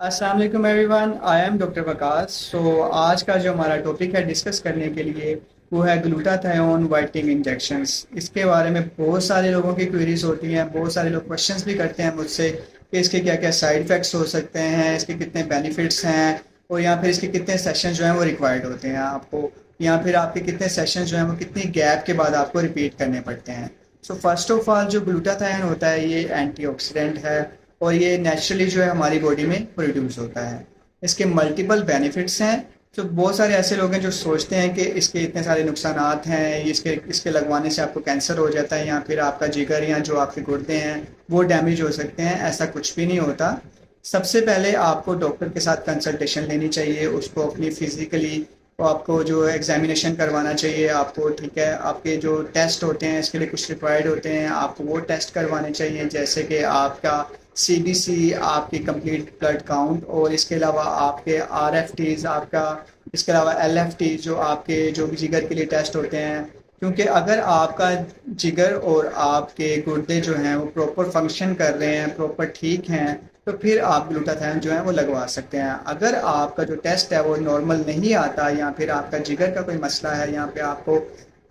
अस्सलाम वालेकुम everyone, I am doctor Waqas. आज का जो हमारा टॉपिक है डिस्कस करने के लिए वो है ग्लूटाथायोन वाइटनिंग इंजेक्शंस। इसके बारे में बहुत सारे लोगों की क्वेरीज होती हैं, बहुत सारे लोग क्वेश्चंस भी करते हैं मुझसे कि इसके क्या क्या साइड इफ़ेक्ट्स हो सकते हैं, इसके कितने बेनिफिट्स हैं और या फिर इसके कितने सेशन जो हैं वो रिक्वायर्ड होते हैं आपको, या फिर आपके कितने सेशन जो हैं वो कितनी गैप के बाद आपको रिपीट करने पड़ते हैं। सो फर्स्ट ऑफ ऑल जो ग्लूटाथायोन होता है ये एंटीऑक्सीडेंट है और ये नेचुरली जो है हमारी बॉडी में प्रोड्यूस होता है। इसके मल्टीपल बेनिफिट्स हैं। तो बहुत सारे ऐसे लोग हैं जो सोचते हैं कि इसके इतने सारे नुकसानात हैं, इसके इसके लगवाने से आपको कैंसर हो जाता है या फिर आपका जिगर या जो आपके गुर्दे हैं वो डैमेज हो सकते हैं। ऐसा कुछ भी नहीं होता। सबसे पहले आपको डॉक्टर के साथ कंसल्टेशन लेनी चाहिए, उसको अपनी फिजिकली तो आपको जो एग्जामिनेशन करवाना चाहिए आपको, ठीक है। आपके जो टेस्ट होते हैं इसके लिए कुछ रिक्वायर्ड होते हैं, आपको वो टेस्ट करवाने चाहिए, जैसे कि आपका सीबीसी, आपकी कंप्लीट ब्लड काउंट और इसके अलावा आपके आरएफटीज, आपका इसके अलावा एलएफटी जो आपके जो भी जिगर के लिए टेस्ट होते हैं। क्योंकि अगर आपका जिगर और आपके गुर्दे जो हैं वो प्रॉपर फंक्शन कर रहे हैं, प्रॉपर ठीक हैं, तो फिर आप ग्लूटाथायोन जो है वो लगवा सकते हैं। अगर आपका जो टेस्ट है वो नॉर्मल नहीं आता या फिर आपका जिगर का कोई मसला है या फिर आपको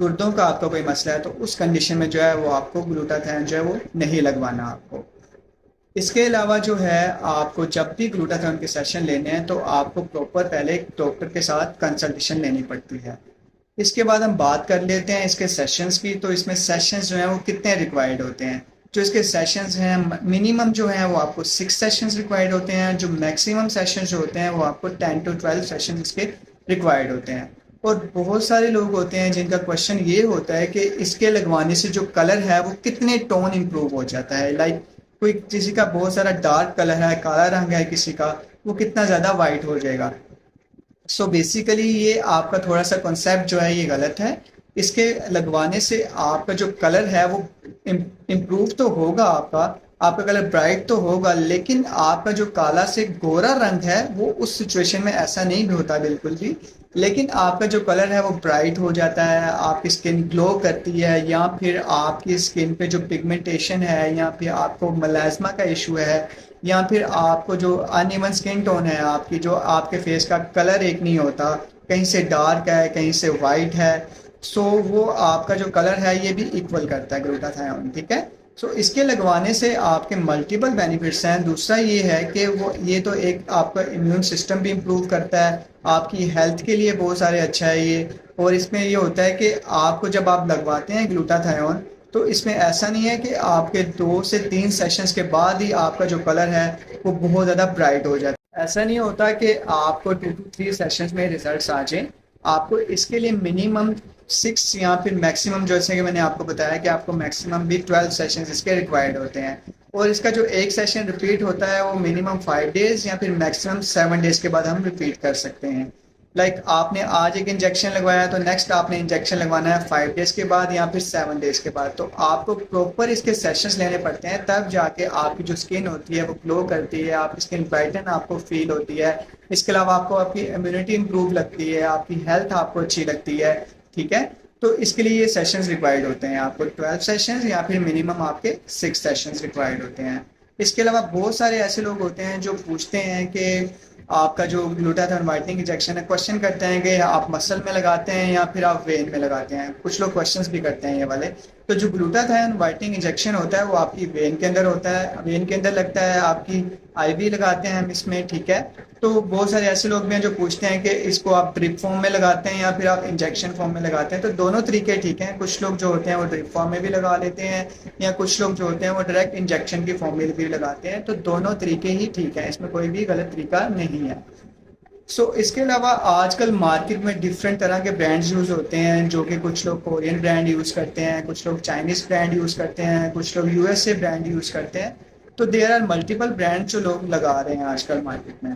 गुर्दों का आपका कोई मसला है, तो उस कंडीशन में जो है वो आपको ग्लूटाथायोन जो है वो नहीं लगवाना आपको। इसके अलावा जो है आपको जब भी ग्लूटाथायोन के सेशन लेने हैं तो आपको प्रॉपर पहले एक डॉक्टर के साथ कंसल्टेशन लेनी पड़ती है। इसके बाद हम बात कर लेते हैं इसके सेशंस की। तो इसमें सेशंस जो हैं वो कितने रिक्वायर्ड होते हैं। जो इसके सेशंस हैं मिनिमम जो है वो आपको 6 सेशंस रिक्वायर्ड होते हैं। जो मैक्सिमम सेशंस जो होते हैं वो आपको 10 to 12 सेशंस इसके रिक्वायर्ड होते हैं। और बहुत सारे लोग होते हैं जिनका क्वेश्चन ये होता है कि इसके लगवाने से जो कलर है वो कितने टोन इम्प्रूव हो जाता है। लाइक कोई किसी का बहुत सारा डार्क कलर है, काला रंग है किसी का, वो कितना ज़्यादा वाइट हो जाएगा। सो बेसिकली ये आपका थोड़ा सा कॉन्सेप्ट जो है ये गलत है। इसके लगवाने से आपका जो कलर है वो इम्प्रूव तो होगा, आपका आपका कलर ब्राइट तो होगा, लेकिन आपका जो काला से गोरा रंग है वो उस सिचुएशन में ऐसा नहीं भी होता बिल्कुल भी। लेकिन आपका जो कलर है वो ब्राइट हो जाता है, आपकी स्किन ग्लो करती है, या फिर आपकी स्किन पे जो पिगमेंटेशन है, या फिर आपको मलाज्मा का इशू है, या फिर आपको जो अनइवन स्किन टोन है, आपकी जो आपके फेस का कलर एक नहीं होता, कहीं से डार्क है कहीं से वाइट है। सो वो आपका जो कलर है ये भी इक्वल करता है ग्लूटाथायोन, ठीक है। सो इसके लगवाने से आपके मल्टीपल बेनिफिट्स हैं। दूसरा ये है कि वो ये तो एक आपका इम्यून सिस्टम भी इम्प्रूव करता है, आपकी हेल्थ के लिए बहुत सारे अच्छा है ये। और इसमें ये होता है कि आपको जब आप लगवाते हैं ग्लूटाथायोन तो इसमें ऐसा नहीं है कि आपके 2 से 3 सेशंस के बाद ही आपका जो कलर है वो बहुत ज़्यादा ब्राइट हो जाता है। ऐसा नहीं होता कि आपको 2 to 3 सेशंस में रिजल्ट्स आ जाएं। आपको इसके लिए मिनिमम 6 या फिर मैक्सिमम, जैसे कि मैंने आपको बताया कि आपको मैक्सिमम भी 12 सेशंस इसके रिक्वायर्ड होते हैं। और इसका जो एक सेशन रिपीट होता है वो मिनिमम 5 डेज या फिर मैक्सिमम 7 डेज के बाद हम रिपीट कर सकते हैं। लाइक आपने आज एक इंजेक्शन लगवाया तो नेक्स्ट आपने इंजेक्शन लगवाना है 5 डेज के बाद या फिर 7 डेज के बाद। तो आपको प्रॉपर इसके सेशंस लेने पड़ते हैं, तब जाके आपकी जो स्किन होती है वो ग्लो करती है, आपकी स्किन ब्राइटन आपको फील होती है। इसके अलावा आपको आपकी इम्यूनिटी इंप्रूव लगती है, आपकी हेल्थ आपको अच्छी लगती है, ठीक है। तो इसके लिए ये सेशंस रिक्वायर्ड होते हैं, आपको 12 सेशंस या फिर मिनिमम आपके 6 सेशंस रिक्वायर्ड होते हैं। इसके अलावा बहुत सारे ऐसे लोग होते हैं जो पूछते हैं कि आपका जो ग्लूटाथायोन वाइटनिंग इंजेक्शन है, क्वेश्चन करते हैं कि आप मसल में लगाते हैं या फिर आप वेन में लगाते हैं। कुछ लोग क्वेश्चंस भी करते हैं ये वाले। तो जो ग्लूटाथायोन वाइटनिंग इंजेक्शन होता है वो आपकी वेन के अंदर होता है, वेन के अंदर लगता है, आपकी आईवी लगाते हैं हम इसमें, ठीक है। तो बहुत सारे ऐसे लोग भी हैं जो पूछते हैं कि इसको आप ड्रिप फॉर्म में लगाते हैं या फिर आप इंजेक्शन फॉर्म में लगाते हैं। तो दोनों तरीके ठीक हैं। कुछ लोग जो होते हैं वो ड्रिप फॉर्म में भी लगा लेते हैं, या कुछ लोग जो होते हैं वो डायरेक्ट इंजेक्शन की फॉर्म में भी लगाते हैं। तो दोनों तरीके ही ठीक है, इसमें कोई भी गलत तरीका नहीं है। इसके अलावा आजकल मार्केट में डिफरेंट तरह के ब्रांड्स यूज़ होते हैं, जो कि कुछ लोग कोरियन ब्रांड यूज़ करते हैं, कुछ लोग चाइनीज़ ब्रांड यूज़ करते हैं, कुछ लोग यूएसए ब्रांड यूज़ करते हैं। तो देयर आर मल्टीपल ब्रांड जो लोग लगा रहे हैं आजकल मार्केट में।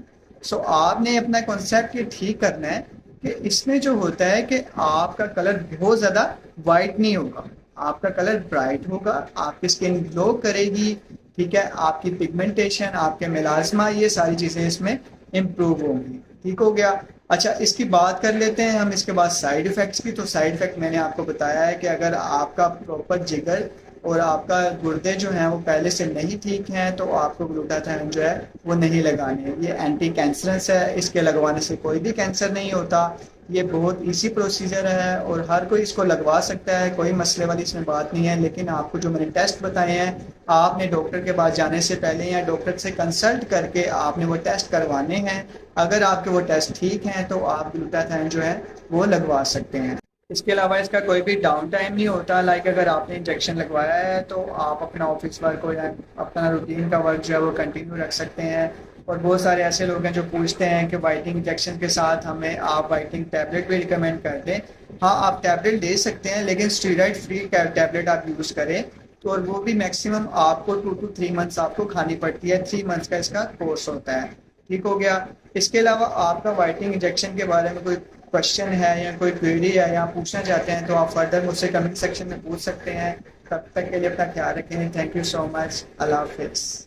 आपने अपना कॉन्सेप्ट ये ठीक करना है कि इसमें जो होता है कि आपका कलर बहुत ज़्यादा वाइट नहीं होगा, आपका कलर ब्राइट होगा, आपकी स्किन ग्लो करेगी, ठीक है। आपकी पिगमेंटेशन, आपके मेलाज्मा, ये सारी चीज़ें इसमें इम्प्रूव होंगी, ठीक हो गया। अच्छा, इसकी बात कर लेते हैं हम इसके बाद साइड इफ़ेक्ट्स की। तो साइड इफ़ेक्ट मैंने आपको बताया है कि अगर आपका प्रॉपर जिगर और आपका गुर्दे जो हैं वो पहले से नहीं ठीक हैं तो आपको ग्लूटाथायोन जो है वो नहीं लगाने हैं। ये एंटी कैंसरस है, इसके लगवाने से कोई भी कैंसर नहीं होता। ये बहुत इजी प्रोसीजर है और हर कोई इसको लगवा सकता है, कोई मसले वाली इसमें बात नहीं है। लेकिन आपको जो मैंने टेस्ट बताए हैं, आपने डॉक्टर के पास जाने से पहले या डॉक्टर से कंसल्ट करके आपने वो टेस्ट करवाने हैं। अगर आपके वो टेस्ट ठीक हैं तो आप ग्लूटाथायोन जो है वो लगवा सकते हैं। इसके अलावा इसका कोई भी डाउन टाइम नहीं होता। लाइक अगर आपने इंजेक्शन लगवाया है तो आप अपना ऑफिस वर्क हो या अपना रूटीन का वर्क जो है वो कंटिन्यू रख सकते हैं। और बहुत सारे ऐसे लोग हैं जो पूछते हैं कि वाइटिंग इंजेक्शन के साथ हमें आप वाइटिंग टैबलेट भी रिकमेंड कर दें। हाँ, आप टैबलेट दे सकते हैं, लेकिन स्टीरॉयड फ्री टैबलेट आप यूज़ करें। तो और वो भी मैक्सिमम आपको 2 to 3 मंथ्स आपको खानी पड़ती है। 3 मंथ्स का इसका कोर्स होता है। ठीक हो गया। इसके अलावा आपका वाइटिंग इंजेक्शन के बारे में कोई क्वेश्चन है या कोई क्वेरी है या पूछना चाहते हैं तो आप फर्दर मुझसे कमेंट सेक्शन में पूछ सकते हैं। तब तक के लिए अपना ख्याल रखें। Thank you so much. अल्लाह हाफिज़।